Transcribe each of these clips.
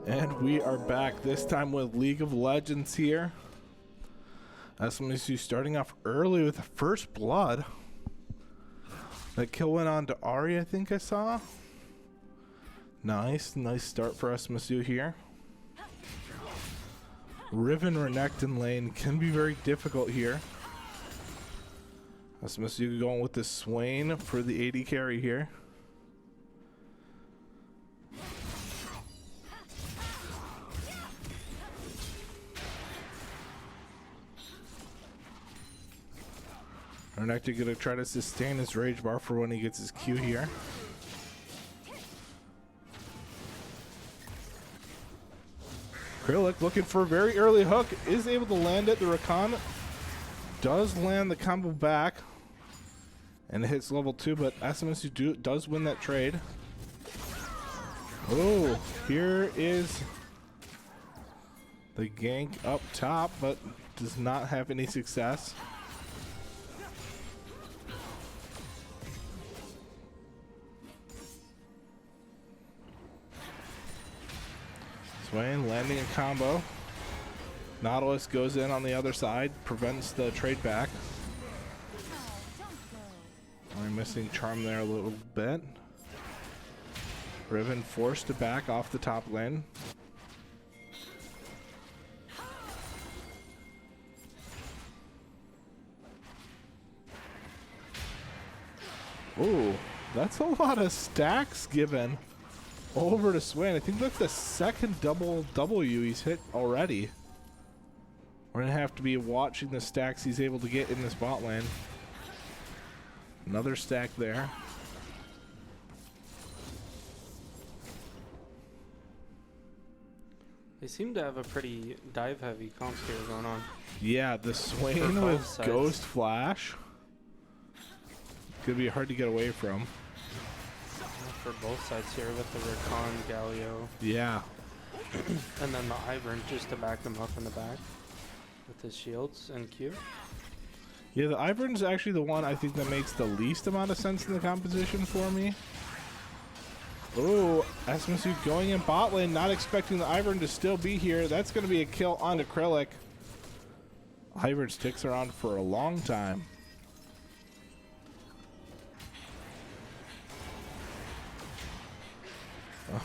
And we are back, this time with League of Legends here. SMSU starting off early with the first blood. That kill went on to Ari, I think I saw. Nice start for SMSU here. Riven Renekton lane can be very difficult here. SMSU going with the Swain for the AD carry here. Renekton gonna try to sustain his rage bar for when he gets his Q here. Krillic looking for a very early hook, is able to land it. The Rakan does land the combo back, and it hits level 2, but SMSU does win that trade. Oh, here is the gank up top, but does not have any success. Swain landing a combo. Nautilus goes in on the other side, prevents the trade back. We're missing Charm there a little bit. Riven forced to back off the top lane. Ooh, that's a lot of stacks given over to Swain. I think that's the second double W he's hit already. We're gonna have to be watching the stacks he's able to get in this bot lane. Another stack there. They seem to have a pretty dive-heavy comp here going on. Yeah, the Swain with Ghost Flash could be hard to get away from. For both sides here with the Rakan, Galio. Yeah. And then the Ivern just to back them up in the back with his shields and Q. Yeah, the Ivern's actually the one I think that makes the least amount of sense in the composition for me. Oh, SMSU going in bot lane, not expecting the Ivern to still be here. That's going to be a kill onto Krillic. Ivern sticks around for a long time.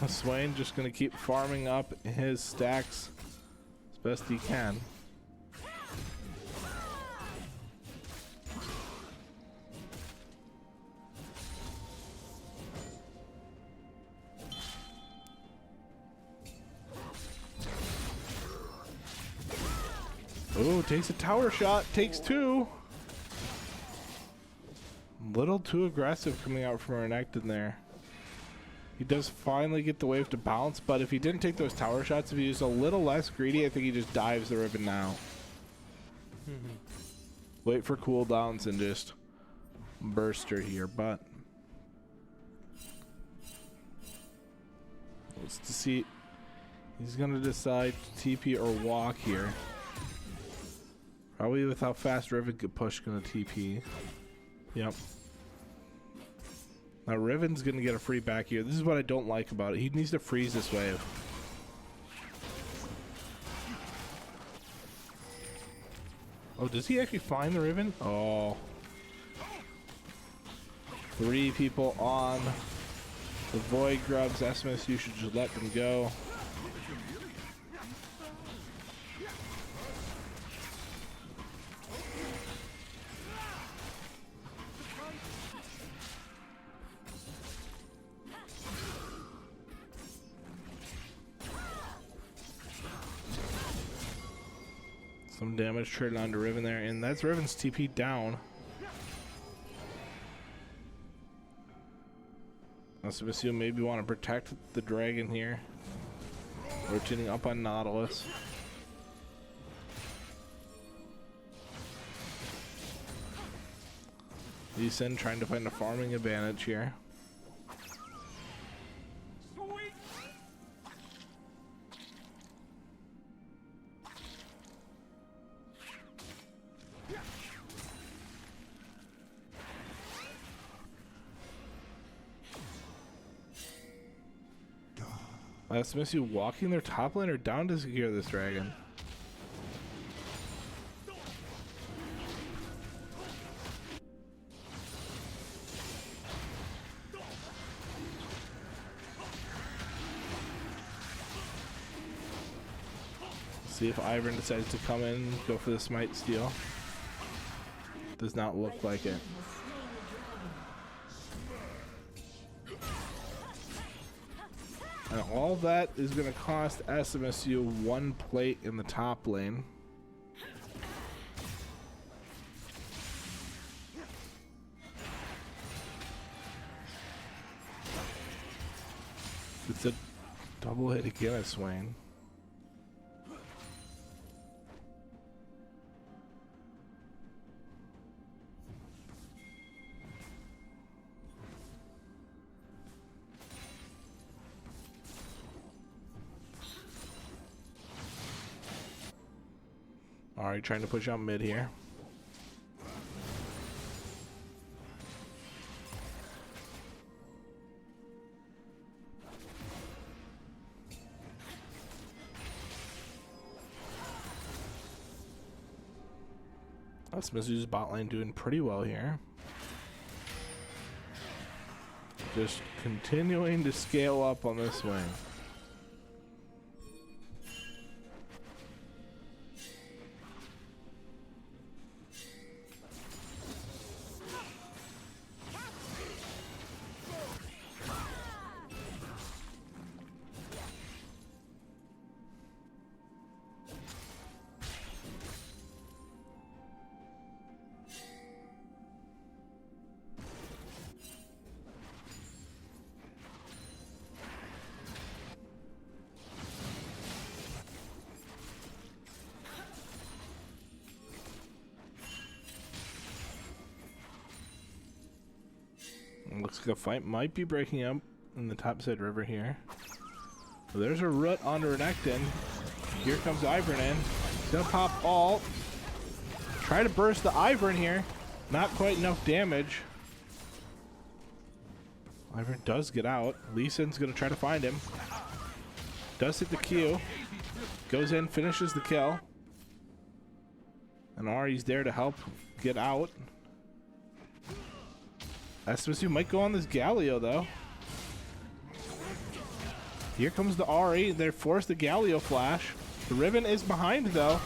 Swain just going to keep farming up his stacks as best he can. Oh, takes a tower shot, takes 2. Little too aggressive coming out from Renekton there. He does finally get the wave to bounce, but if he didn't take those tower shots, if he was a little less greedy, I think he just dives the Riven now. Wait for cooldowns and just burst her here, but let's see. He's gonna decide to TP or walk here. Probably with how fast Riven could push, gonna TP. Yep. Now Riven's gonna get a free back here. This is what I don't like about it. He needs to freeze this wave. Oh, does he actually find the Riven? Oh. 3 people on the Void Grubs. SMSU should just let them go. Some damage traded onto Riven there, and that's Riven's TP down. SMSU maybe want to protect the dragon here. Rotating up on Nautilus. Lee Sin trying to find a farming advantage here. SMSU walking their top laner down to secure this dragon. See if Ivern decides to come in, go for the smite steal. Does not look like it. And all that is going to cost SMSU 1 plate in the top lane. It's a double hit again at Swain. Alright, trying to push out mid here. SMSU's bot lane doing pretty well here. Just continuing to scale up on this wing. Looks like a fight might be breaking up in the topside river here. Well, there's a root onto Renekton. Here comes Ivern in. He's gonna pop ult. Try to burst the Ivern here. Not quite enough damage. Ivern does get out. Lee Sin's gonna try to find him. Does hit the Q. Goes in, finishes the kill. And Ari's there to help get out. SMSU might go on this Galio though. Here comes the Ari. They force the Galio flash. The Riven is behind though.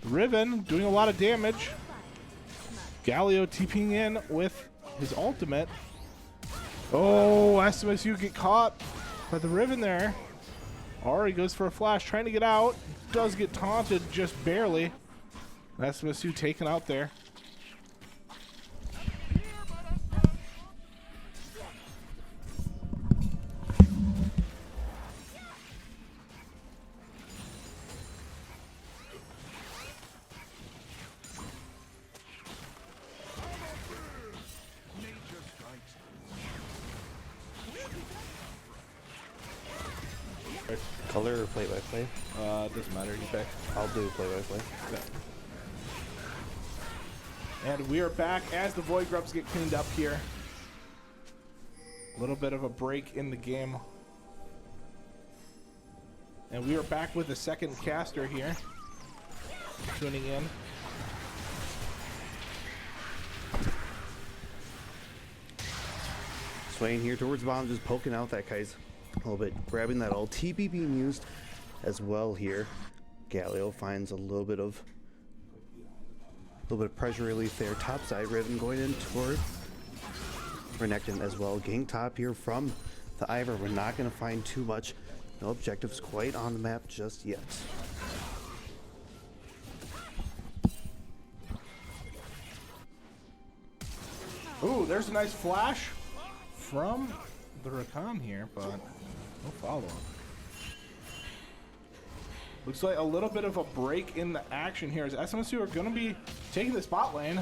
The Riven doing a lot of damage. Galio TPing in with his ultimate. Oh, SMSU get caught by the Riven there. Ari goes for a flash, trying to get out. Does get taunted just barely. SMSU taken out there. Color or play-by-play? Doesn't matter, you pick. I'll do play-by-play. Yeah. And we are back as the Void Grubs get cleaned up here. A little bit of a break in the game. And we are back with the second caster here. Tuning in. Swain here towards the bottom, just poking out that guy's a little bit, grabbing that ult. TP being used as well here. Galio finds a little bit of pressure relief there. Top side, Riven going in toward Renekton as well. Gank top here from the Ivor. We're not going to find too much. No objectives quite on the map just yet. Ooh, there's a nice flash from the Rakan here, but no follow-up. Looks like a little bit of a break in the action here as SMSU are going to be taking the spot lane.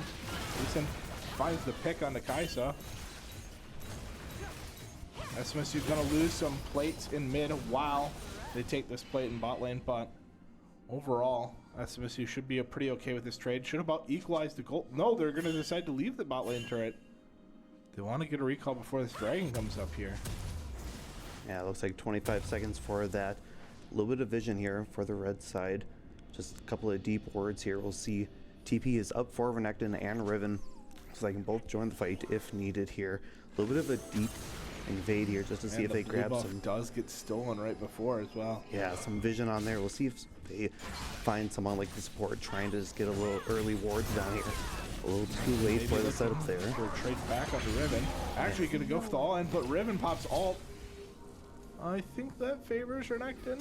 Leeson finds the pick on the Kaisa. SMSU going to lose some plates in mid while they take this plate in bot lane, but overall, SMSU should be pretty okay with this trade. Should about equalize the goal. No, they're going to decide to leave the bot lane turret. They want to get a recall before this dragon comes up here. Yeah, it looks like 25 seconds for that. A little bit of vision here for the red side. Just a couple of deep wards here. We'll see TP is up for Renekton and Riven, so they can both join the fight if needed here. A little bit of a deep invade here just to see if they grab some. Does get stolen right before as well. Yeah, some vision on there. We'll see if they find someone like the support trying to just get a little early wards down here. A little too late for the setup there. For a trade back onto Riven. Actually gonna go for the all end, but Riven pops ult. I think that favors Renekton.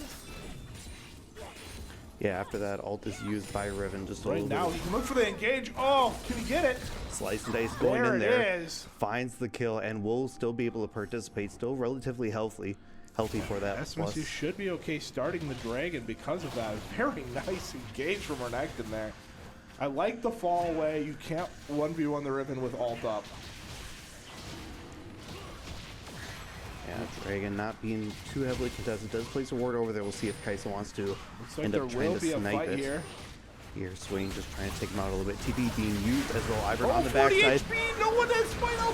Yeah, after that ult is used by Riven, just a Right little now, bit he can look for the engage. Oh, can he get it? slice and dice going in there. There it is. Finds the kill and will still be able to participate. Still relatively healthy for that. SMSU Plus, should be okay starting the dragon because of that. Very nice engage from Renekton there. I like the fall away. You can't 1v1 the Riven with ult up. yeah, Dragon not being too heavily contested. Does place a ward over there. We'll see if Kaisa wants to Looks like end there up trying will to be a snipe fight it. here. Here, Swain just trying to take him out a little bit. TP being used as well. Ivern Oh, on the 40 backside. HP! No one has final!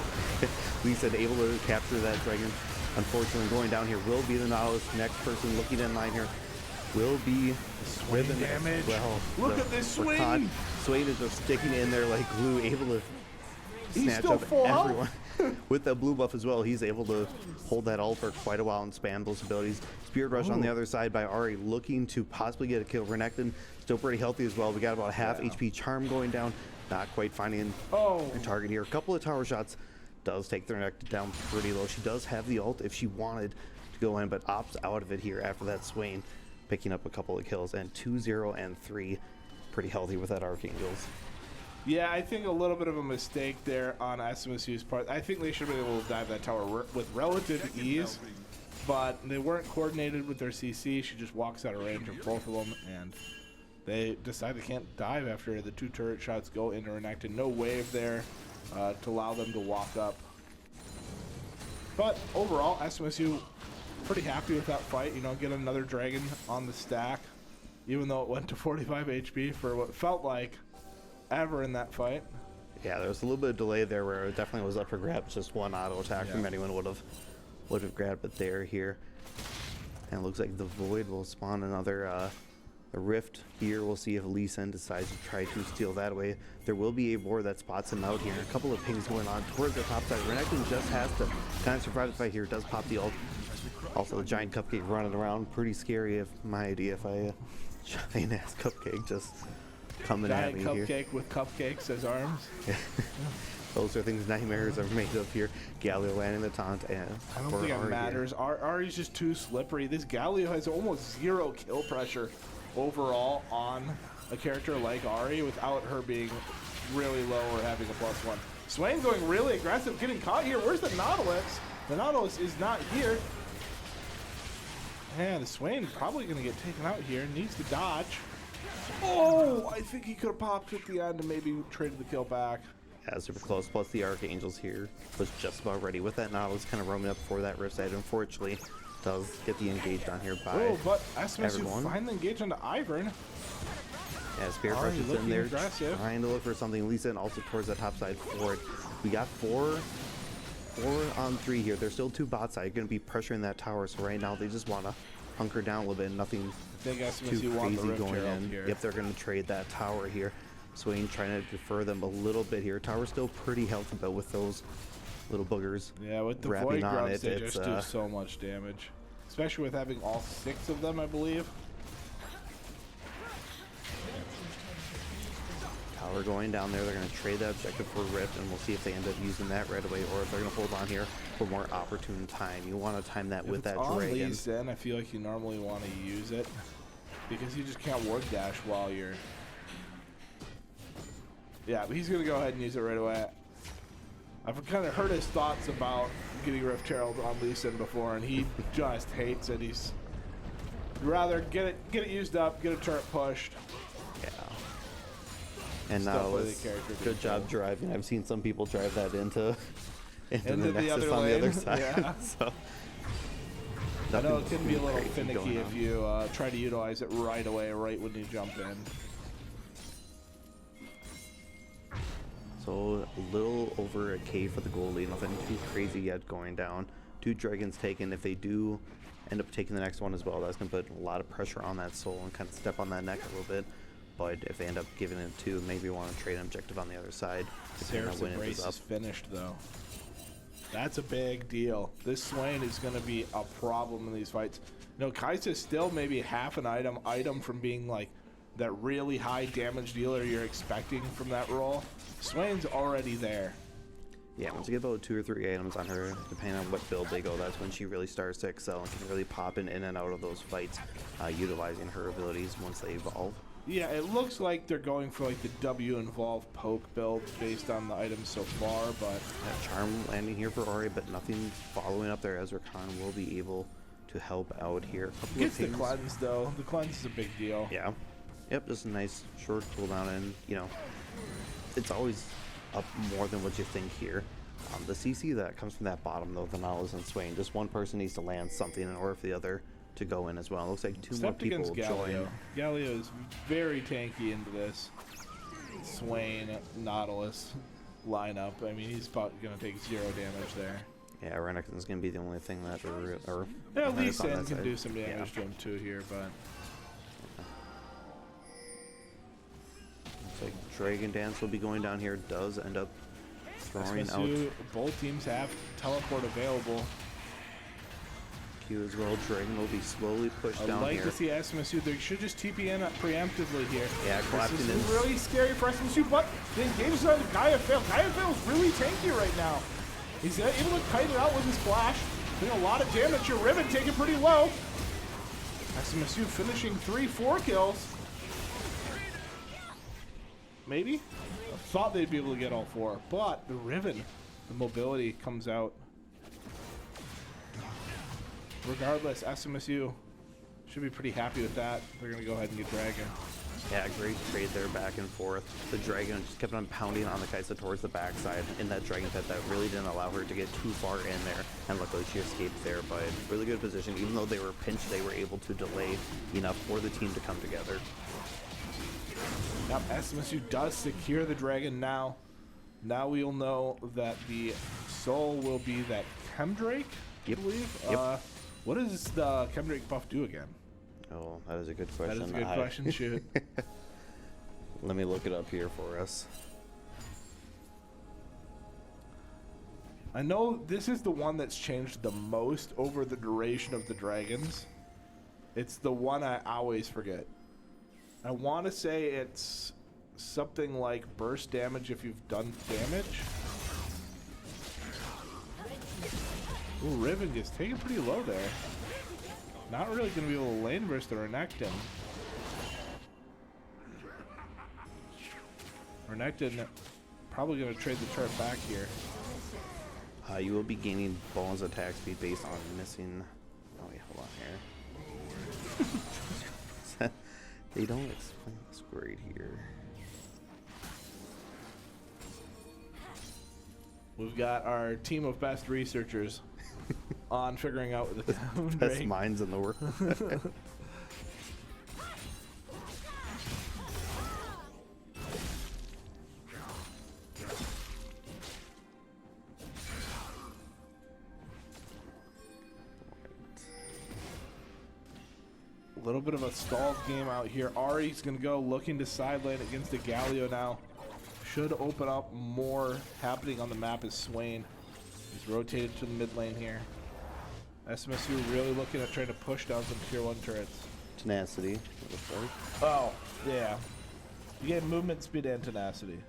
Lisa able to capture that dragon. Unfortunately, going down here will be the Nautilus. Next person looking in line here will be Riven damage. as well. Look at this Rakan. Swain! Swain is just sticking in there like glue, able to He's snatch still up full health. everyone. With the blue buff as well, he's able to hold that ult for quite a while and spam those abilities. Spirit Rush on the other side by Ari, looking to possibly get a kill. Renekton still pretty healthy as well. We got about half HP Charm going down. Not quite finding a target here. A couple of tower shots does take the Renekton down pretty low. She does have the ult if she wanted to go in, but opts out of it here after that Swain, picking up a couple of kills. And 2-0 and 3, pretty healthy with that Archangels. Yeah, I think a little bit of a mistake there on SMSU's part. I think they should have been able to dive that tower with relative ease, but they weren't coordinated with their CC. She just walks out of range of both of them, and they decide they can't dive after the 2 turret shots go into Renekton. No wave there to allow them to walk up. But overall, SMSU pretty happy with that fight. You know, get another dragon on the stack, even though it went to 45 HP for what felt like ever in that fight. Yeah, there was a little bit of delay there where it definitely was up for grabs. Just one auto attack from anyone would have grabbed it there here. And it looks like the Void will spawn another a Rift here. We'll see if Lee Sin decides to try to steal that away. There will be a ward that spots him out here. A couple of pings going on towards the top side. Renekton just has to kind of survive the fight here. Does pop the ult. Also, the giant cupcake running around. Pretty scary if my idea if I giant ass cupcake just coming at me Giant here. cupcake with cupcakes as arms. Those are things nightmares are made of here. Galio landing the taunt, and I don't for think it Ari matters. Ari's just too slippery. This Galio has almost 0 kill pressure overall on a character like Ari without her being really low or having a +1. Swain going really aggressive, getting caught here. Where's the Nautilus? The Nautilus is not here. Yeah, the Swain probably going to get taken out here. Needs to dodge. Oh, I think he could have popped at the end and maybe traded the kill back. Yeah, super close. Plus the Archangels here was just about ready with that Nautilus kind of roaming up for that Rift side. Unfortunately, does get the engage on here by Oh, but SMSU everyone. finally engaged onto Ivern. Yeah, Spirit Ari Rush is in looking there aggressive. trying to look for something. Lisa and also towards the top side forward. We got 4 on 3 here. There's still 2 bot side going to be pressuring that tower. So right now they just want to hunker down a little bit. Nothing I think too SMSU won the crazy Rift going Herald in. here. Yep, they're going to trade that tower here. Swain trying to defer them a little bit here. Tower's still pretty healthy, but with those little boogers Yeah, with the wrapping Void on Grubs, it, they it's, just do so much damage. Especially with having all 6 of them, I believe. Tower going down there. They're going to trade that objective for Rift, and we'll see if they end up using that right away, or if they're going to hold on here for more opportune time. You want to time that with that on dragon. Lee Sin, I feel like you normally want to use it because you just can't ward dash while you're. Yeah, but he's going to go ahead and use it right away. I've kind of heard his thoughts about getting Rift Herald on Lee Sin before, and he just hates it. He's rather get it used up, get a turret pushed. Yeah. And Still now play the it's character good job control. driving. I've seen some people drive that into Into the the Nexus other on the other lane, side. yeah. So I know it nothing can be a little crazy finicky going if on. you try to utilize it right away, right when you jump in. So a little over a K for the goal lead. Nothing too crazy yet going down. 2 dragons taken. If they do end up taking the next one as well, that's going to put a lot of pressure on that soul and kind of step on that neck a little bit. But if they end up giving it 2, maybe want to trade an objective on the other side. Seraph's Embrace is finished, though. That's a big deal. This Swain is going to be a problem in these fights. You know, Kai'Sa's still maybe half an item from being like that really high damage dealer you're expecting from that role. Swain's already there. Yeah, once you get about 2 or 3 items on her, depending on what build they go, that's when she really starts to excel and can really pop in and out of those fights, utilizing her abilities once they evolve. Yeah, it looks like they're going for like the W-involved poke build based on the items so far, but... Yeah, Charm landing here for Ori, but nothing following up there. Ezra Khan will be able to help out here. Gets the cleanse, though. The cleanse is a big deal. Yeah. Yep, just a nice short cooldown, and, you know, it's always up more than what you think here. The CC that comes from that bottom, though, the Nautilus and Swain, just one person needs to land something in order for the other to go in as well. It looks like 2 more people against Galio. join. Galio is very tanky into this Swain Nautilus lineup. I mean, he's probably going to take 0 damage there. Yeah, Renekton's going to be the only thing that... Yeah, Lee Sin can do some damage to him too here, but... Looks like Dragon Dance will be going down here. Does end up throwing SMSU, out... both teams have teleport available. Q as well. Dragon will be slowly pushed down here. I'd like to see SMSU. They should just TP in preemptively here. Yeah, collapsing in. This is really scary for SMSU, but the engage on Gaia Fail. Gaia Fail is really tanky right now. He's able to kite it out with his flash. Doing a lot of damage. Your Ribbon taking pretty low. SMSU finishing 3-4 kills. Maybe? I thought they'd be able to get all 4, but the Riven, the mobility comes out. Regardless, SMSU should be pretty happy with that. They're going to go ahead and get Dragon. Yeah, great trade there back and forth. The Dragon just kept on pounding on the Kai'Sa towards the backside in that Dragon pit that really didn't allow her to get too far in there. And luckily she escaped there, but really good position. Even though they were pinched, they were able to delay enough for the team to come together. Yep, SMSU does secure the Dragon now. Now we'll know that the soul will be that Chemdrake, I believe. Yep. What does the Chemdrake buff do again? Oh, that is a good question. That is a good question, shoot. Let me look it up here for us. I know this is the one that's changed the most over the duration of the Dragons. It's the one I always forget. I want to say it's something like burst damage if you've done damage. Ooh, Riven gets taken pretty low there. Not really going to be able to lane burst the Renekton. Renekton probably going to trade the turret back here. You will be gaining bonus attack speed based on missing... Oh wait, hold on here. They don't explain this great here. We've got our team of best researchers on figuring out the best minds in the world. A little bit of a stalled game out here. Ari's going to go looking to side lane against the Galio now. Should open up more happening on the map as Swain. He's rotated to the mid lane here. SMSU really looking at trying to push down some tier 1 turrets. Tenacity. Oh, yeah. You get movement speed and tenacity.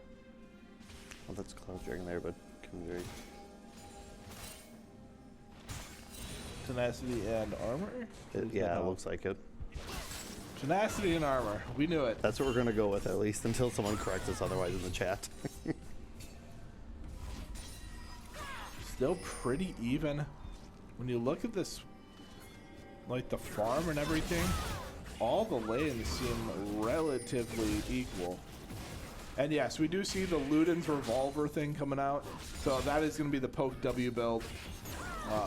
Well, that's Cloud Dragon there, but Chemdrake. Tenacity and armor? Yeah, it looks like it. Tenacity and armor. We knew it. That's what we're going to go with, at least, until someone corrects us otherwise in the chat. Still pretty even. When you look at this, like the farm and everything, all the lanes seem relatively equal. And yes, we do see the Luden's Revolver thing coming out. So that is going to be the poke W build.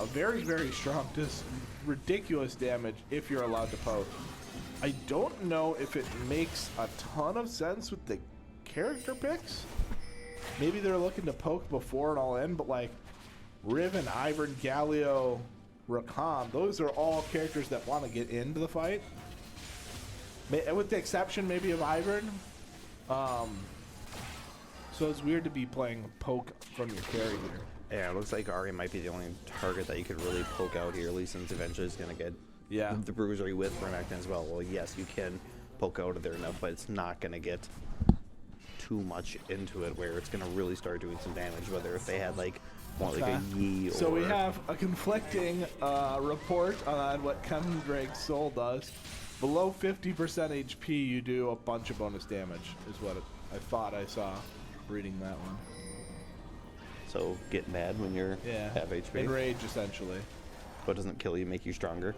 Very, very strong. Just ridiculous damage if you're allowed to poke. I don't know if it makes a ton of sense with the character picks. Maybe they're looking to poke before and all in, but like Riven, Ivern, Galio, Rakan, those are all characters that want to get into the fight. With the exception maybe of Ivern. So it's weird to be playing poke from your carry here. Yeah, it looks like Ari might be the only target that you could really poke out here, Lee Sin's eventually is going to get the bruisery with Renekton as well. Well, yes, you can poke out of there enough, but it's not going to get too much into it where it's going to really start doing some damage, whether if they had like more like a Yi or... So we have a conflicting report on what Kevin Drake's soul does. Below 50% HP, you do a bunch of bonus damage, is what I thought I saw reading that one. So get mad when you're half HP. Enrage, essentially. What doesn't kill you, make you stronger.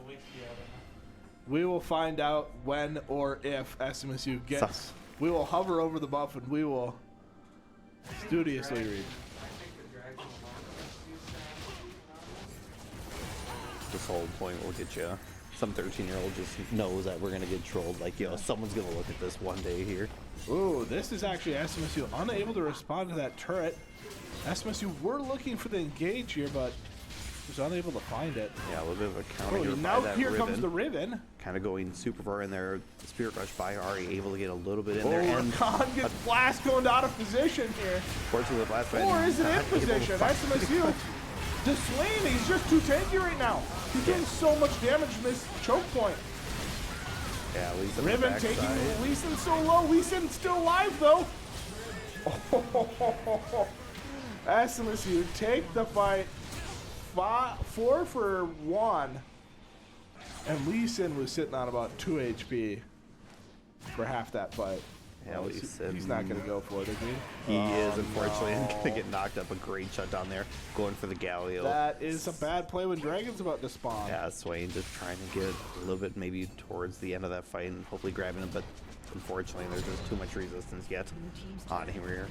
We will find out when or if SMSU gets... We will hover over the buff and we will studiously read. This whole point will get you. Some 13-year-old just knows that we're going to get trolled. Like, yo, someone's going to look at this one day here. Ooh, this is actually SMSU unable to respond to that turret. SMSU were looking for the engage here, but was unable to find it. Yeah, a little bit of a counter here now by that here Riven. comes the Riven. Kind of going super far in there. Spirit Rush by Ari, able to get a little bit in Oh, there. And Rakan gets blast going out of position here. fortunately, the blast Or is it in position? SMSU. The Swain, he's just too tanky right now. He's doing so much damage in this choke point. Yeah, at least Riven taking Lee Sin so low. Lee Sin still alive though. SMSU take the fight 4 for 1. And Lee Sin was sitting on about 2 HP for half that fight. Yeah, Lee Sin. He's not going to go for it, is he? He is, unfortunately, going to get knocked up. A great shutdown there, going for the Galio. That is a bad play when Dragon's about to spawn. Yeah, Swain just trying to get a little bit maybe towards the end of that fight and hopefully grabbing him, but unfortunately there's just too much resistance yet on him here.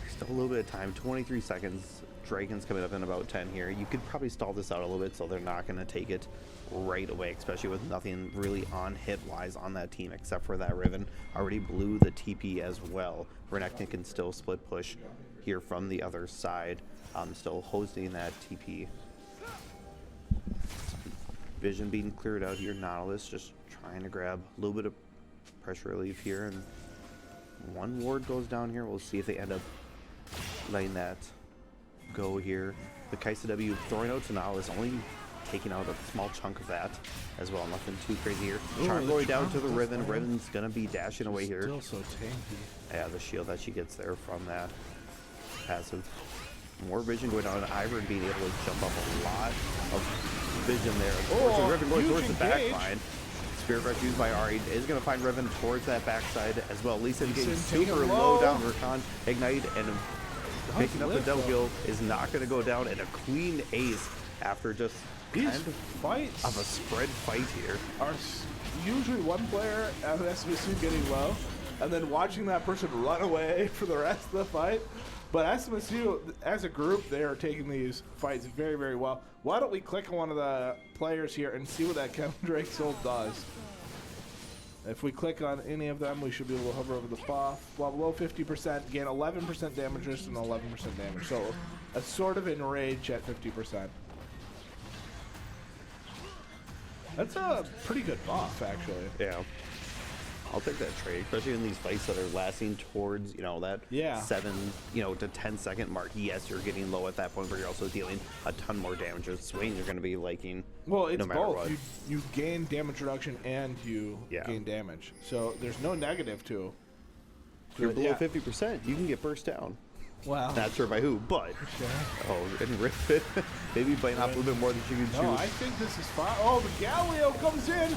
Still a little bit of time, 23 seconds. Dragon's coming up in about 10 here. You could probably stall this out a little bit so they're not going to take it right away, especially with nothing really on hit-wise on that team except for that Riven. Already blew the TP as well. Renekton can still split push here from the other side. Still hosting that TP. Vision being cleared out here. Nautilus just trying to grab a little bit of pressure relief here. And one ward goes down here. We'll see if they end up letting that go here. The Kaisa W throwing out to Nautilus, only taking out a small chunk of that as well. Nothing too crazy here. Charm going down to the Riven. Riven's gonna be dashing away here. Still so tanky. Yeah, the shield that she gets there from that passive. More vision going on. Ivern being able to jump up a lot of vision there. Unfortunately, Riven going towards the back line. Spirit Rush used by Ari is going to find Riven towards that backside as well. Lee Sin getting super low down. Rakan ignite and picking up the double kill is not going to go down, and a clean ace after just kind of a spread fight here. Usually one player at SMSU getting low, and then watching that person run away for the rest of the fight. But SMSU, as a group, they are taking these fights very, very well. Why don't we click on one of the players here and see what that Kevin Drake soul does? If we click on any of them, we should be able to hover over the buff. While below 50%, gain 11% damage resist and 11% damage. So a sort of enrage at 50%. That's a pretty good buff, actually. Yeah. I'll take that trade, especially in these fights that are lasting towards, you know, that 7, to 10 second mark. Yes, you're getting low at that point, but you're also dealing a ton more damage. With Swain, you're going to be liking. Well, it's no matter both. What. You gain damage reduction and you gain damage. So there's no negative to. If you're below 50%, you can get burst down. Wow. Not sure by who, but and rip it. Maybe biting off a little bit more than you can chew. No, I think this is fine. Oh, the Galio comes in.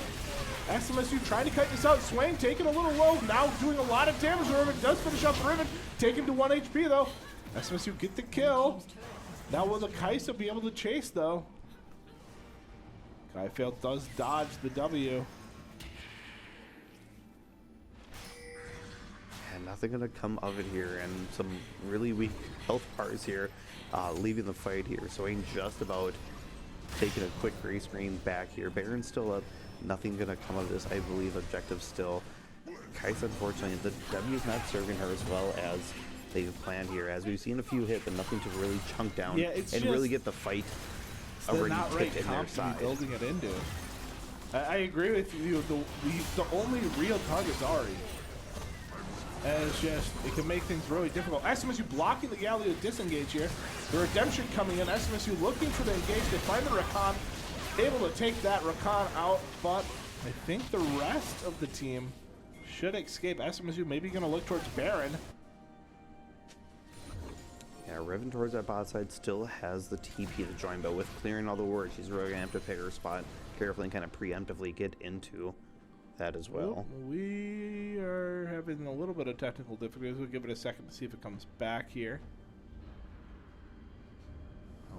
SMSU trying to cut this out. Swain taking a little low. Now doing a lot of damage. Riven does finish off the Riven. Take him to 1 HP though. SMSU get the kill. Now will the Kaisa be able to chase though? Kaifail does dodge the W. And nothing going to come of it here. And some really weak health bars here, leaving the fight here. Swain just about taking a quick gray screen back here. Baron's still up. Nothing going to come of this, I believe. Objective still. Kaisa, unfortunately, the W is not serving her as well as they've planned here, as we've seen a few hit, but nothing to really chunk down Yeah, it's and just- really get the fight It's the already not right tipped in their comp to be side. building it into. I agree with you. The only real target's Ari. And it's just, it can make things really difficult. SMSU blocking the Galio disengage here. The Redemption coming in. SMSU looking for the engage. They find the Rakan. Able to take that Rakan out, but I think the rest of the team should escape. SMSU maybe going to look towards Baron. Yeah, Riven towards that bot side still has the TP to join, but with clearing all the wards, she's really going to have to pick her spot carefully and kind of preemptively get into that as well. We are having a little bit of technical difficulties. We'll give it a second to see if it comes back here.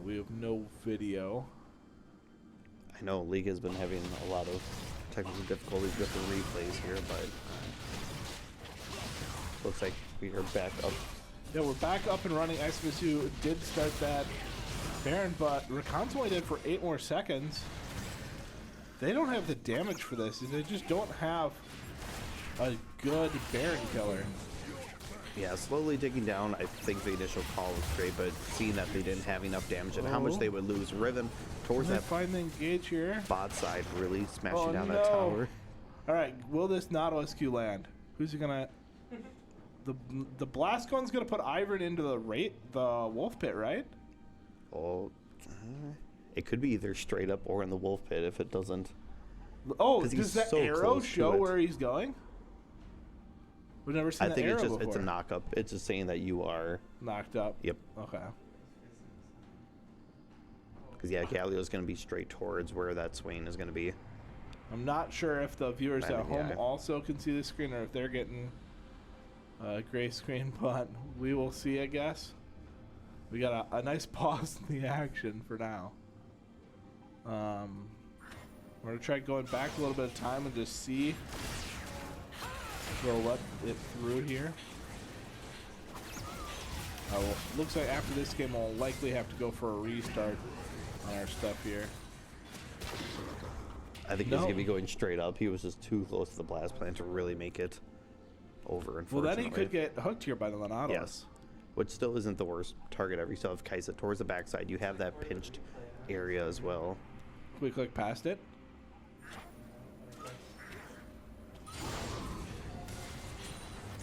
We have no video. I know League has been having a lot of technical difficulties with the replays here, but looks like we are back up. Yeah, we're back up and running. SMSU did start that Baron, but Rakan's only dead for 8 more seconds. They don't have the damage for this, and they just don't have a good Baron killer. Yeah, slowly digging down. I think the initial call was great, but seeing that they didn't have enough damage and how much they would lose, Riven towards They that find the engage here. bot side, really smashing Oh, down no. that tower. All right, will this Nautilus Q land? Who's gonna? The blast gun's gonna put Ivern into the wolf pit, right? Oh, it could be either straight up or in the wolf pit if it doesn't. Oh, 'Cause he's does that so arrow close to show it. where he's going? We've never seen I the think arrow it's just before. it's a knock up. It's just saying that you are. Knocked up. Yep. Okay. Because yeah, Galio's going to be straight towards where that Swain is going to be. I'm not sure if the viewers at home Yeah. also can see the screen or if they're getting a gray screen, but we will see, I guess. We got a nice pause in the action for now. We're going to try going back a little bit of time and just see. We'll let it through here. Well, looks like after this game, we'll likely have to go for a restart on our stuff here. I think he's going to be going straight up. He was just too close to the blast plant to really make it over. Well, then Unfortunately. he could get hooked here by the Nautilus. Yes. Which still isn't the worst target ever. You still have Kaisa towards the backside. You have that pinched area as well. Can we click past it?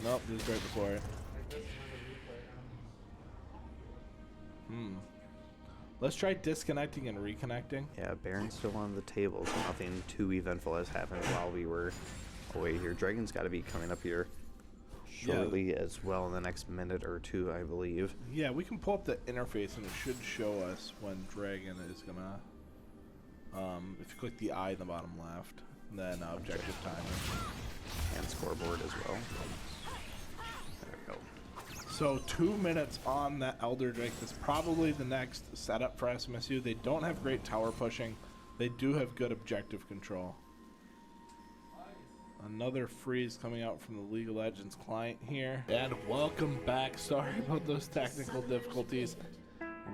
Nope, this is right before it. Let's try disconnecting and reconnecting. Yeah, Baron's still on the table, so nothing too eventful has happened while we were away here. Dragon's got to be coming up here shortly as well in the next minute or two, I believe. Yeah, we can pull up the interface and it should show us when Dragon is gonna. If you click the eye in the bottom left, then objective time. And scoreboard as well. There we go. So 2 minutes on that Elder Drake. That's probably the next setup for SMSU. They don't have great tower pushing. They do have good objective control. Another freeze coming out from the League of Legends client here. And welcome back. Sorry about those technical difficulties.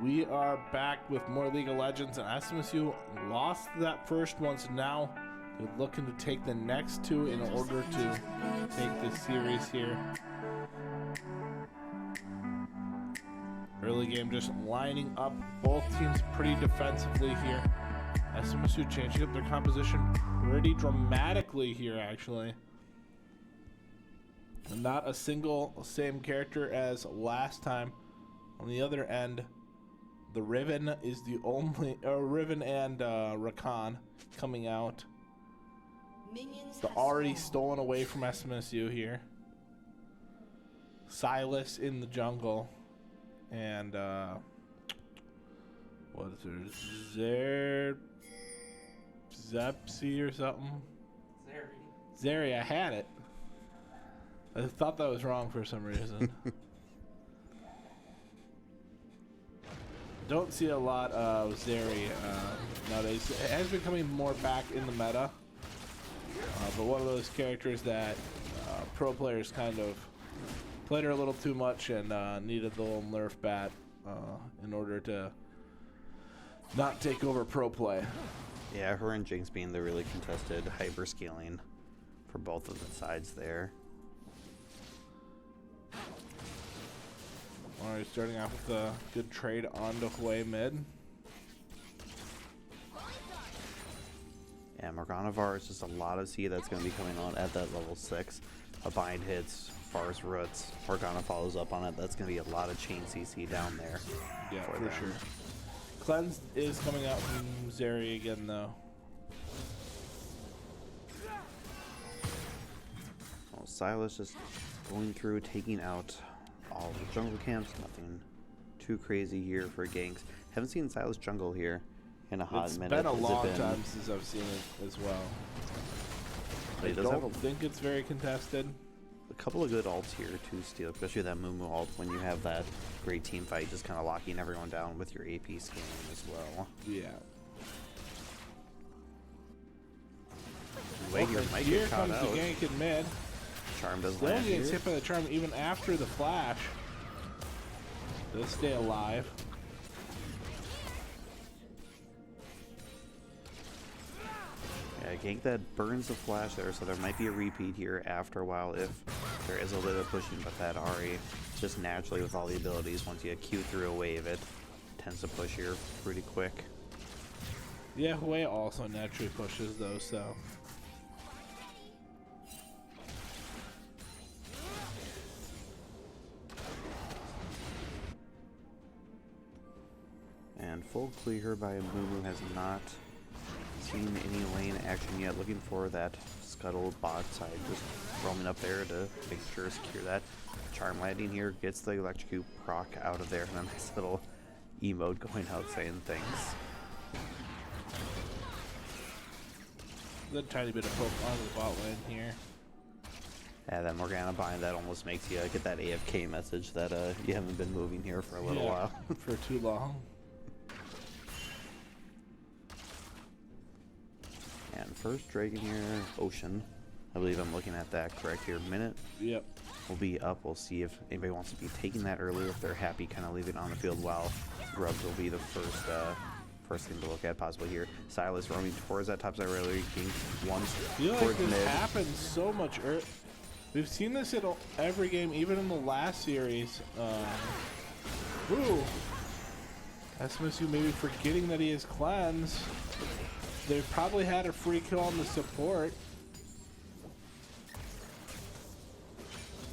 We are back with more League of Legends, and SMSU lost that first one, so now they're looking to take the next two in order to take this series here. Early game just lining up both teams pretty defensively here. SMSU changing up their composition pretty dramatically here, actually. And not a single same character as last time. On the other end, the Riven is the only Riven and Rakan coming out. The Ahri stolen away from SMSU here. Silas in the jungle. And what is there? Zepsi or something? Zeri, I had it. I thought that was wrong for some reason. Don't see a lot of Zeri nowadays. It has been coming more back in the meta. But one of those characters that pro players kind of played her a little too much and needed the little nerf bat in order to not take over pro play. Yeah, her and Jinx being the really contested hyper scaling for both of the sides there. Alright, starting off with a good trade on the Hue mid. Yeah, Morganavar is just a lot of C that's going to be coming on at that level 6. A bind hits, Var's roots, Morgana follows up on it. That's going to be a lot of chain CC down there. Yeah, for them. sure. Cleanse is coming out from Zeri again, though. Oh, Silas just going through, taking out all the jungle camps. Nothing too crazy here for ganks. Haven't seen Silas jungle here in a hot minute. It's been a Has it long been- time since I've seen it as well. But I he does have don't think it's very contested. a couple of good ults here to steal, especially that Moo ult when you have that great team fight, just kind of locking everyone down with your AP scaling as well. Yeah. Wait, here might Here get caught comes out. the gank in mid. Charm does Still land gets here. hit by the charm even after the flash. Does stay alive. Yeah, gank that burns the flash there, so there might be a repeat here after a while if there is a little bit of pushing, but that Ari, just naturally with all the abilities, once you Q through a wave, it tends to push here pretty quick. Yeah, Hue also naturally pushes though, so. And full clear by Moo has not seen any lane action yet. Looking for that scuttle bot side, just roaming up there to make sure to secure that. Charm landing here gets the electrocute proc out of there, and a nice little emote going out saying things. A tiny bit of poke on the bot lane here. Yeah, that Morgana bind, that almost makes you get that AFK message that you haven't been moving here for a little while. For too long. And first dragon here, Ocean. I believe I'm looking at that correct here. Minute Yep. will be up. We'll see if anybody wants to be taking that early. If they're happy, kind of leave it on the field while Grubs will be the first thing to look at possibly here. Silas roaming towards that top side rally, being one I feel like towards this mid. happens so much early. We've seen this in every game, even in the last series. Ooh. SMSU maybe forgetting that he has cleanse. They probably had a free kill on the support.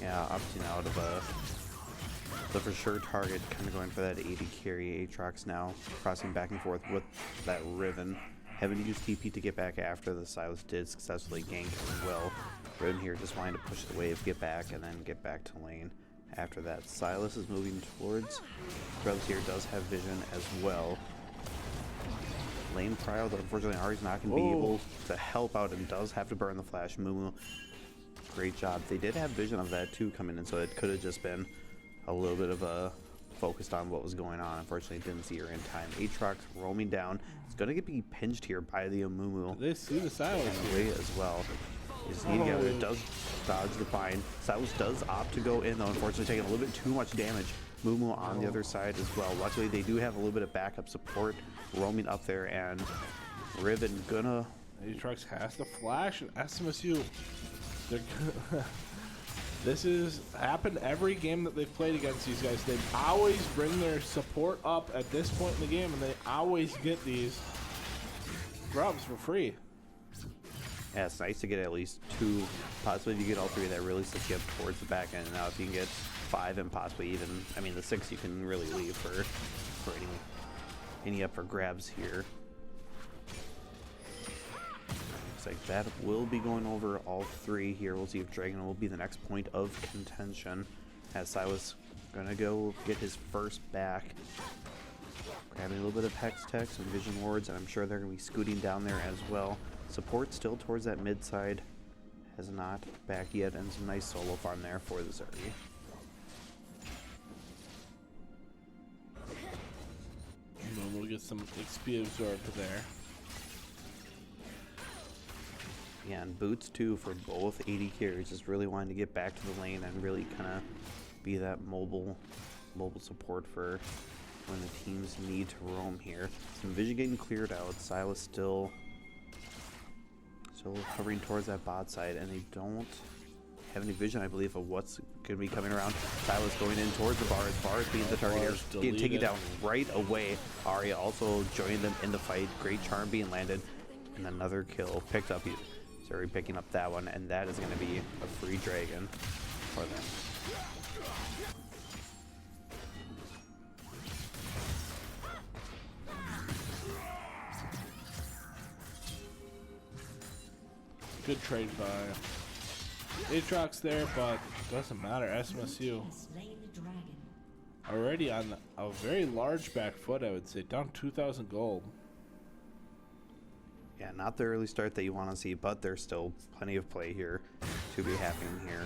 Yeah, opting out of the for sure target, kind of going for that 80 carry Aatrox now, crossing back and forth with that Riven. Having to use TP to get back after the Silas did successfully gank as well. Riven here just wanting to push the wave, get back, and then get back to lane. After that, Silas is moving towards. Grubs here does have vision as well. Lane Prio, though unfortunately Ari's not going to be able to help out and does have to burn the flash. Moo, great job. They did have vision of that too coming in, so it could have just been a little bit of a focused on what was going on. Unfortunately, didn't see her in time. Aatrox roaming down. It's going to be pinched here by the Amumu. They see the Silas Way as well. You just need to get it. It does dodge the bind. Silas does opt to go in, though, unfortunately taking a little bit too much damage. Moo on the other side as well. Luckily, they do have a little bit of backup support roaming up there, and Riven gonna... Aatrox has to flash, and SMSU, they're this has happened every game that they've played against these guys. They always bring their support up at this point in the game, and they always get these grubs for free. Yeah, it's nice to get at least two. Possibly if you get all three, that really sets you up towards the back end. And now if you can get 5 and possibly even, I mean, the 6 you can really leave for any up for grabs here. Looks like that will be going over all 3 here. We'll see if Dragon will be the next point of contention. As Silas gonna go get his first back. Grabbing a little bit of Hex Tech, some Vision Wards, and I'm sure they're gonna be scooting down there as well. Support still towards that mid side. Has not back yet, and some nice solo farm there for the Zergy. And then we'll get some XP absorbed there. Yeah, and boots too for both 80 carries. Just really wanting to get back to the lane and really kind of be that mobile support for when the teams need to roam here. Some vision getting cleared out. Silas still hovering towards that bot side, and they don't have any vision, I believe, of what's going to be coming around. Silas going in towards the bars. Bars being the target here, getting taken down right away. Arya also joining them in the fight. Great charm being landed. And another kill picked up. Zuri picking up that one, and that is going to be a free dragon for them. Good trade by Aatrox there, but doesn't matter. SMSU already on a very large back foot, I would say. Down 2,000 gold. Yeah, not the early start that you want to see, but there's still plenty of play here to be happening here.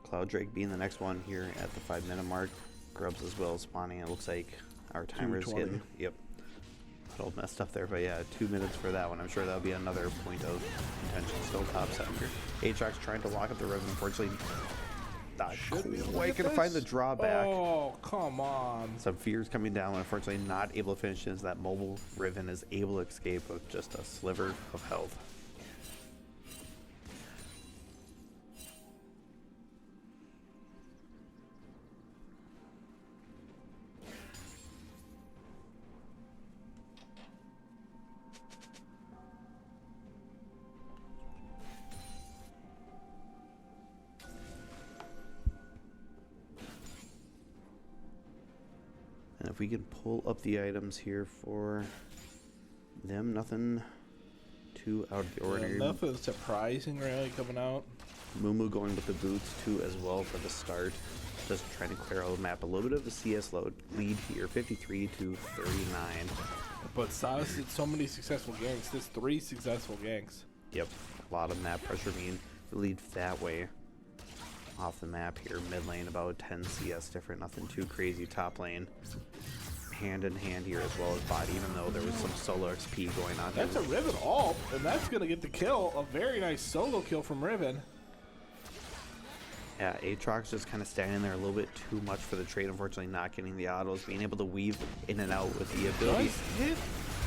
Cloud Drake being the next one here at the 5-minute mark. Grubs as well spawning. It looks like our timer is getting, yep, a little messed up there, but yeah, 2 minutes for that one. I'm sure that'll be another point of contention. Still top 7 here. Aatrox trying to lock up the Riven. Unfortunately, not quite gonna find the drawback. Oh, come on. Some fears coming down, unfortunately not able to finish as that mobile Riven is able to escape with just a sliver of health. And if we can pull up the items here for them, nothing too out of the ordinary. Yeah, nothing surprising really coming out. Mumu going with the boots too as well for the start. Just trying to clear out the map. A little bit of a CS lead here, 53 to 39. But Silas did so many successful ganks. There's 3 successful ganks. Yep, a lot of map pressure being relieved that way. Off the map here, mid lane about 10 CS different, nothing too crazy. Top lane, hand in hand here as well as bot, even though there was some solo XP going on. That's a Riven ult, and that's going to get the kill. A very nice solo kill from Riven. Yeah, Aatrox just kind of standing there a little bit too much for the trade, unfortunately not getting the autos, being able to weave in and out with the ability. Does hit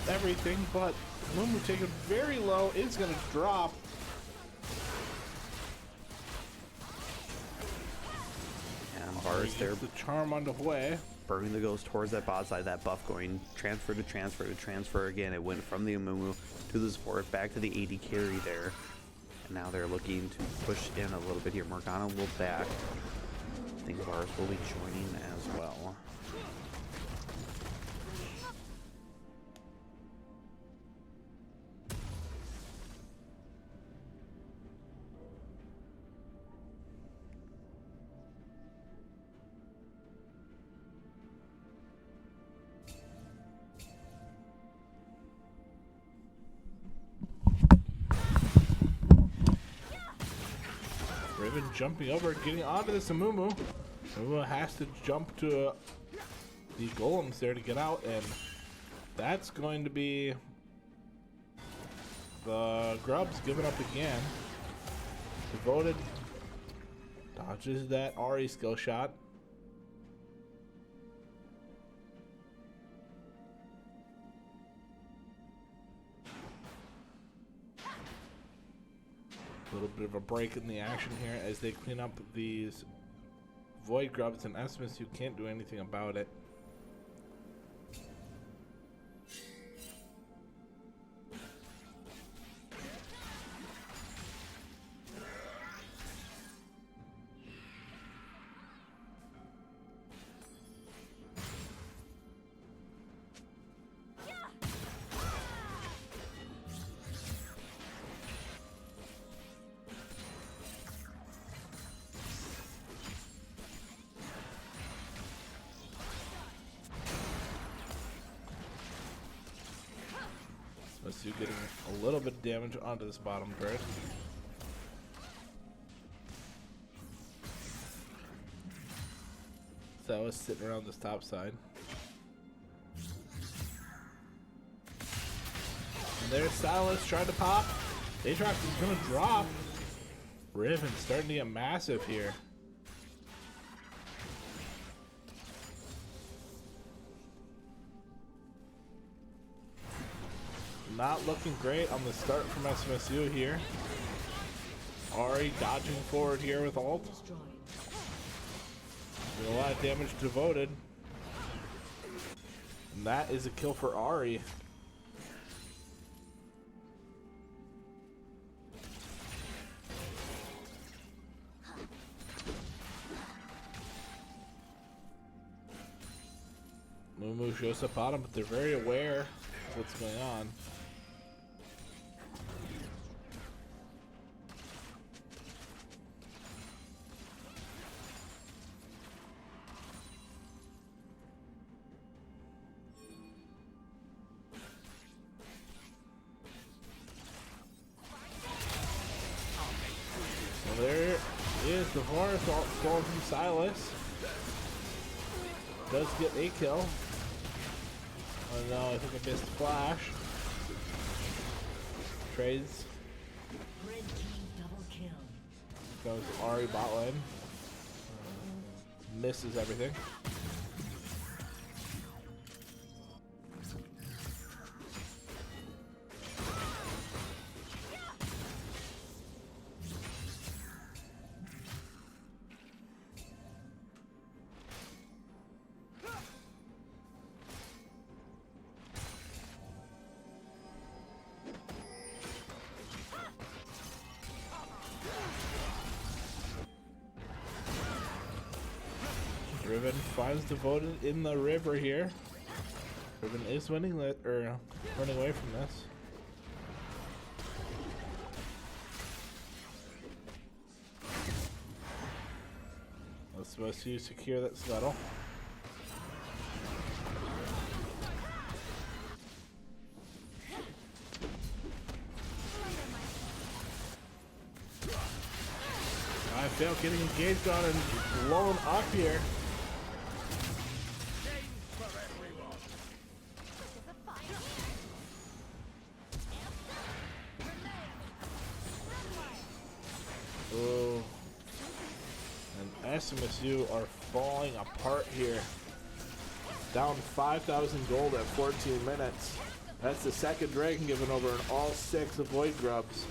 everything, but Mumu taken very low, is going to drop. And bars there. The charm on the way. Burning the ghost towards that bot side, that buff going transfer to transfer to transfer again. It went from the Mumu to the support, back to the AD carry there. And now they're looking to push in a little bit here. Morgana will back. I think bars will be joining as well. Riven jumping over, getting onto this Amumu. Amumu has to jump to the golems there to get out, and that's going to be the Grubs giving up again. Devoted dodges that Ari skill shot. A little bit of a break in the action here as they clean up these Void Grubs, and SMSU can't do anything about it. SMSU getting a little bit of damage onto this bottom turret. So I was sitting around this top side. And there's Silas trying to pop. Aatrox is going to drop. Riven starting to get massive here. Not looking great on the start from SMSU here. Ari dodging forward here with ult. Doing a lot of damage devoted. And that is a kill for Ari. Mumu shows up bottom, but they're very aware of what's going on. So there is the Varus ult falling from Silas. Does get a kill. Oh no, I think I missed the flash. Trades. Red team double kill. Goes Ari bot lane. Misses everything. Riven finds devoted in the river here. Riven is winning or running away from this. SMSU secure that scuttle. I fail getting engaged on and blown up here. Oh, and SMSU are falling apart here. Down 5,000 gold at 14 minutes. That's the second dragon given over and all 6 avoid grubs.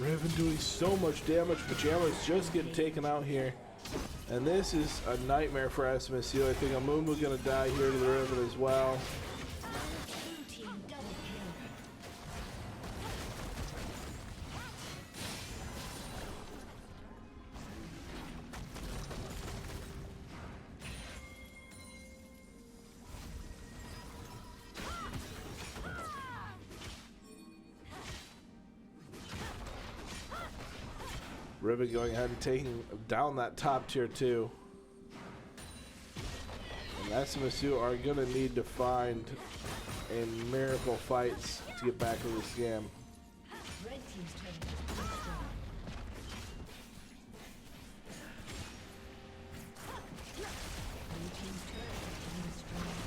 Riven doing so much damage, Pajama's just getting taken out here. And this is a nightmare for SMSU. I think Amumu gonna die here to the Riven as well. Blue team double kill. Riven going ahead and taking down that top tier 2. And SMSU are gonna need to find a miracle fights to get back in this game. Red team's turret has been destroyed. Blue team's turret has been destroyed.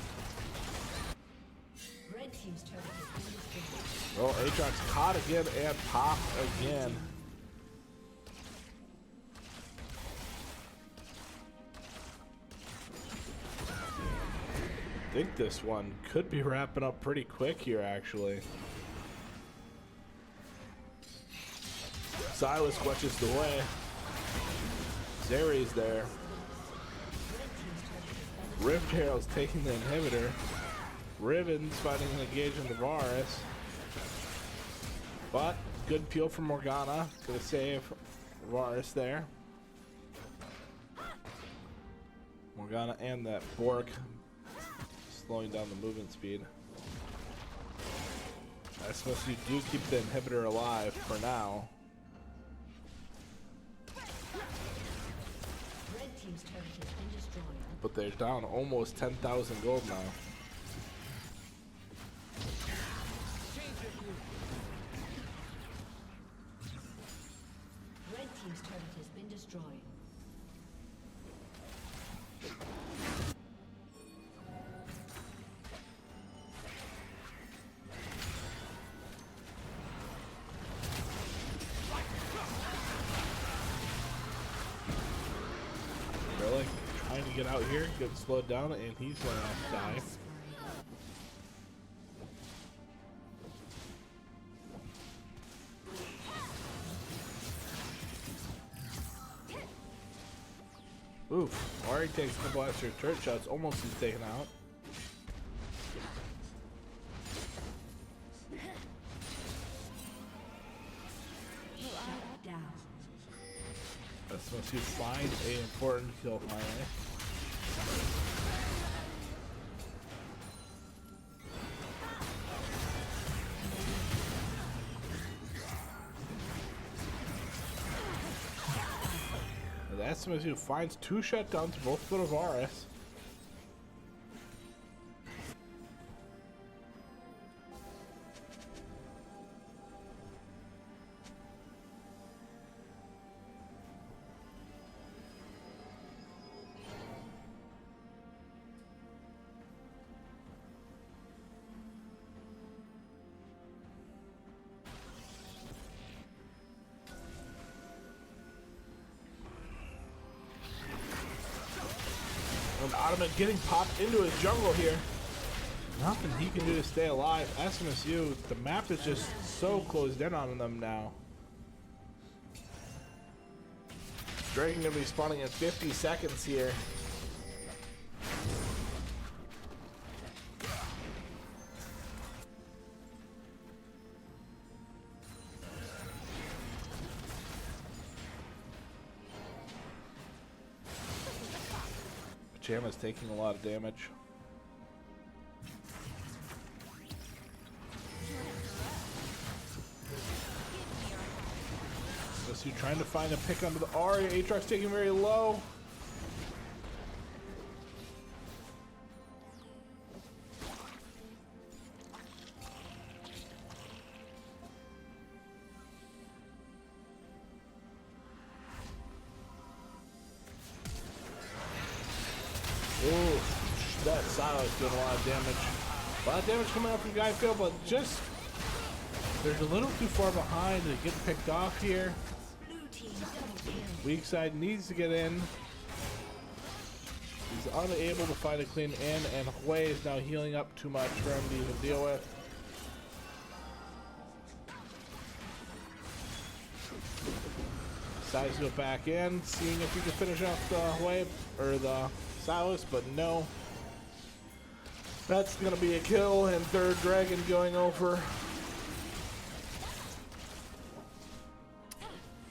Red team's turret has been destroyed. Well, Aatrox caught again and popped again. I think this one could be wrapping up pretty quick here, actually. Silas clutches the way. Zeri's there. Rift Herald's taking the inhibitor. Riven's fighting an engage in the Varus. But good peel from Morgana. Gonna save Varus there. Morgana and that Bork slowing down the movement speed. I suppose you do keep the inhibitor alive for now. Red team's turret has been destroyed. But they're down almost 10,000 gold now. Red team's turret has been destroyed. Really? Trying to get out here, get slowed down, and he's gonna die. Oof. Already takes a couple extra turret shots, almost he's taken out. Shut down. SMSU find a important kill finally. The SMSU finds 2 shutdowns, both go to Varus. And Ottoman getting popped into his jungle here. Nothing he can do to stay alive. SMSU, the map is just so closed in on them now. Dragon gonna be spawning in 50 seconds here. Pajama's taking a lot of damage. SMSU trying to find a pick under the Aria. Aatrox taking very low. Ooh, that Silo's doing a lot of damage. A lot of damage coming out from Guy Phil, but just they're a little too far behind to get picked off here. Blue team double kill. Weak side needs to get in. He's unable to find a clean in, and Hui is now healing up too much for him to even deal with. Decides to go back in, seeing if he can finish off the Hui or the Silas, but no. That's gonna be a kill, and third dragon going over.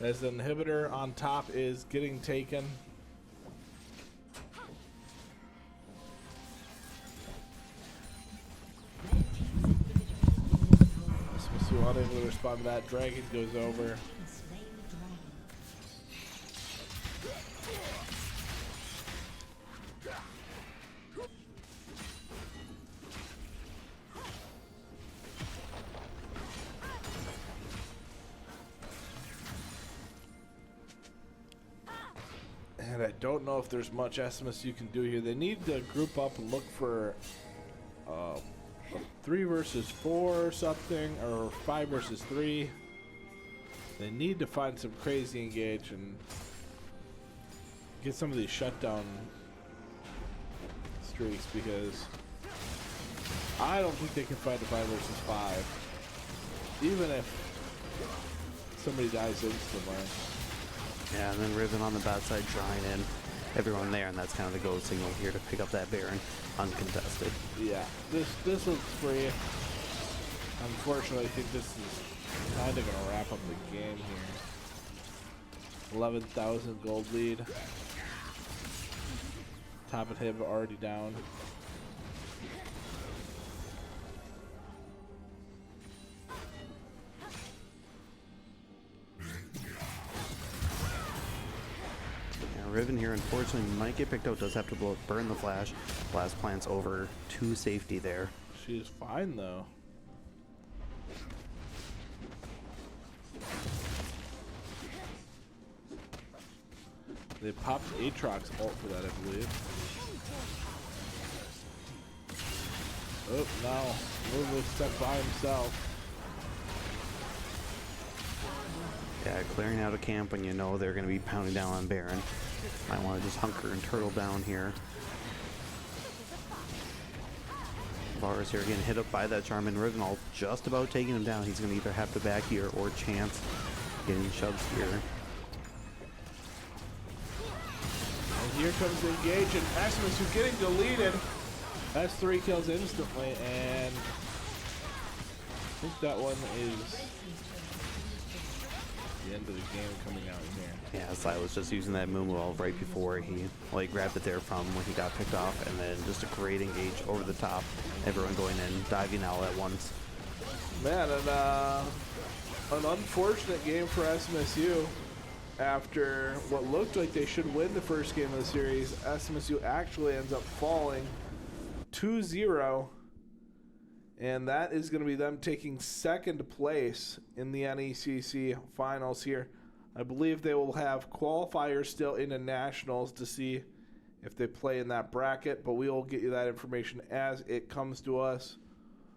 As the inhibitor on top is getting taken. SMSU unable to respond to that. Dragon goes over. And slay the dragon. And I don't know if there's much SMSU can do here. They need to group up and look for a 3 versus 4 or something, or 5 versus 3. They need to find some crazy engage and get some of these shutdown streaks, because I don't think they can fight a 5 versus 5, even if somebody dies instantly. Yeah, and then Riven on the bad side drawing in everyone there, and that's kind of the go signal here to pick up that Baron uncontested. Yeah, this looks free. Unfortunately, I think this is kind of going to wrap up the game here. 11,000 gold lead. Top and Hib already down. Riven here unfortunately might get picked out, does have to burn the flash. Blast plants over to safety there. She's fine though. They popped Aatrox ult for that, I believe. Oh, no. Lulu's stuck by himself. Yeah, clearing out a camp when you know they're going to be pounding down on Baron. Might want to just hunker and turtle down here. Varus here getting hit up by that Charmin Rivenal, just about taking him down. He's going to either have to back here or chance getting shoved here. And here comes the engage, and SMSU getting deleted. That's 3 kills instantly, and I think that one is the end of the game coming out here. Yeah, Sly was just using that moonwell right before he grabbed it there from when he got picked off, and then just a great engage over the top. Everyone going in, diving out at once. Man, and an unfortunate game for SMSU. After what looked like they should win the first game of the series, SMSU actually ends up falling 2-0. And that is going to be them taking second place in the NECC finals here. I believe they will have qualifiers still into nationals to see if they play in that bracket, but we will get you that information as it comes to us.